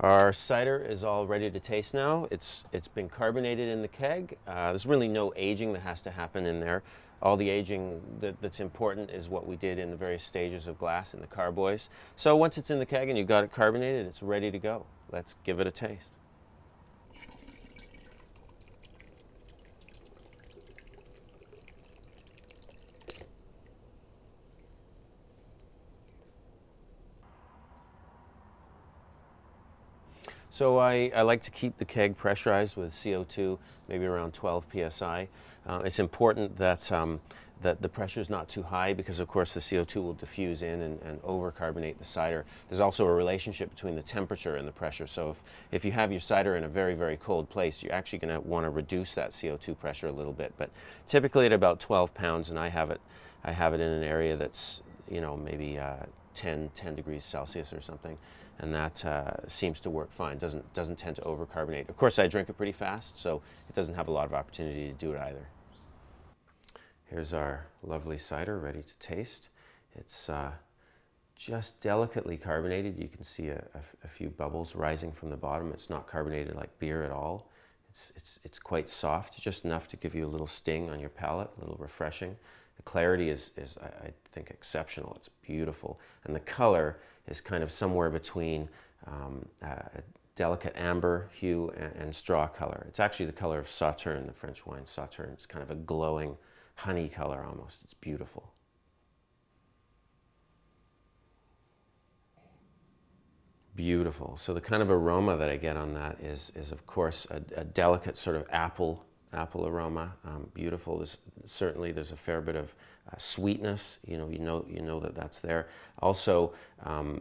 Our cider is all ready to taste now. It's been carbonated in the keg. There's really no aging that has to happen in there. All the aging that's important is what we did in the various stages of glass in the carboys. So once it's in the keg and you've got it carbonated, it's ready to go. Let's give it a taste. So I like to keep the keg pressurized with CO2, maybe around 12 psi. It's important that, that the pressure is not too high because, of course, the CO2 will diffuse in and overcarbonate the cider. There's also a relationship between the temperature and the pressure. So if you have your cider in a very, very cold place, you're actually going to want to reduce that CO2 pressure a little bit. But typically at about 12 pounds, and I have it in an area that's, you know, maybe 10 degrees Celsius or something. And that seems to work fine. Doesn't tend to overcarbonate. Of course, I drink it pretty fast, so it doesn't have a lot of opportunity to do it either. Here's our lovely cider ready to taste. It's just delicately carbonated. You can see a few bubbles rising from the bottom. It's not carbonated like beer at all. It's quite soft, just enough to give you a little sting on your palate, a little refreshing. The clarity is I think, exceptional. It's beautiful. And the color is kind of somewhere between a delicate amber hue and straw color. It's actually the color of Sauterne, the French wine Sauterne. It's kind of a glowing honey color almost. It's beautiful. Beautiful. So the kind of aroma that I get on that is of course, a delicate sort of apple aroma. Beautiful. Certainly there's a fair bit of sweetness. You know that that's there. Also,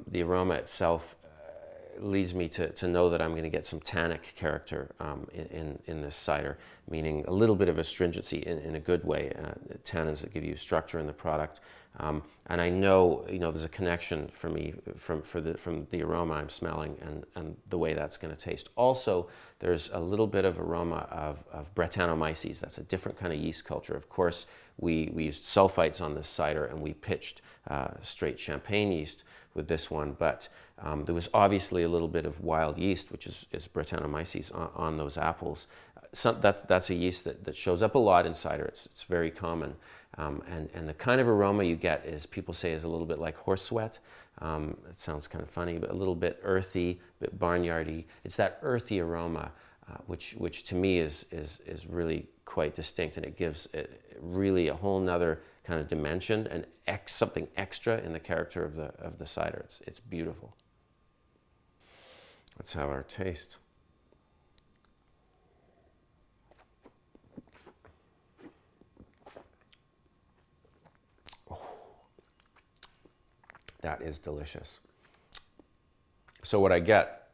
the aroma itself leads me to know that I'm going to get some tannic character in this cider, meaning a little bit of astringency in a good way. Tannins that give you structure in the product. And I know, there's a connection for me from the aroma I'm smelling and the way that's going to taste. Also, there's a little bit of aroma of Brettanomyces. That's a different kind of yeast culture. Of course, we used sulfites on this cider and we pitched straight champagne yeast with this one, but there was obviously a little bit of wild yeast, which is Brettanomyces, on those apples. That's a yeast that shows up a lot in cider. It's very common. And the kind of aroma you get is, people say, is a little bit like horse sweat. It sounds kind of funny, but a little bit earthy, a bit barnyardy. It's that earthy aroma, which to me is really quite distinct, and it gives it really a whole nother kind of dimension and something extra in the character of the cider. It's beautiful. Let's have our taste. That is delicious. So what I get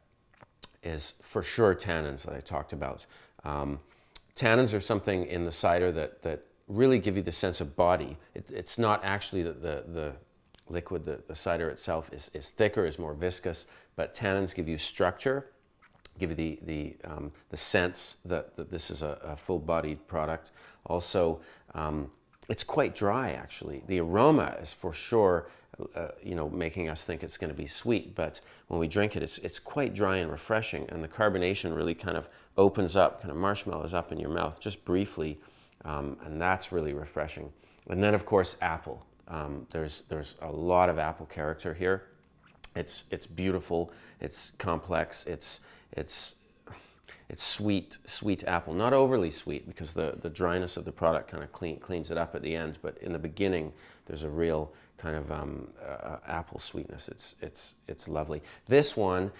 is for sure tannins that I talked about. Tannins are something in the cider that really give you the sense of body. It's not actually the liquid, the cider itself is thicker, is more viscous, but tannins give you structure, give you the sense that this is a full-bodied product. Also, it's quite dry, actually. The aroma is for sure, making us think it's going to be sweet, but when we drink it, it's quite dry and refreshing, and the carbonation really kind of opens up, kind of marshmallows up in your mouth just briefly, and that's really refreshing. And then, of course, apple. There's a lot of apple character here. It's beautiful. It's complex. It's sweet apple, not overly sweet, because the dryness of the product kind of cleans it up at the end. But in the beginning, there's a real kind of apple sweetness. It's lovely. This one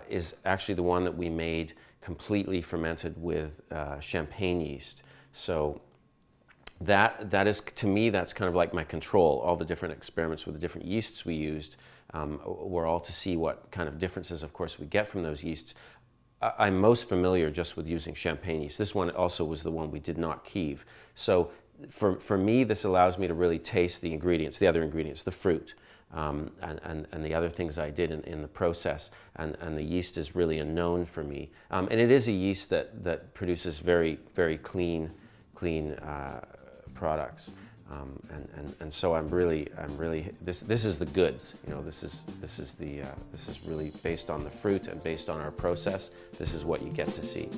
is actually the one that we made completely fermented with champagne yeast. So that is, to me, that's kind of like my control. All the different experiments with the different yeasts we used were all to see what kind of differences, of course, we get from those yeasts. I'm most familiar just with using champagne yeast. This one also was the one we did not keeve. So for me, this allows me to really taste the ingredients, the other ingredients, the fruit, and the other things I did in the process. And the yeast is really a known for me. And it is a yeast that produces very, very clean products. And so I'm really, this is the goods. You know, this is really based on the fruit and based on our process. This is what you get to see.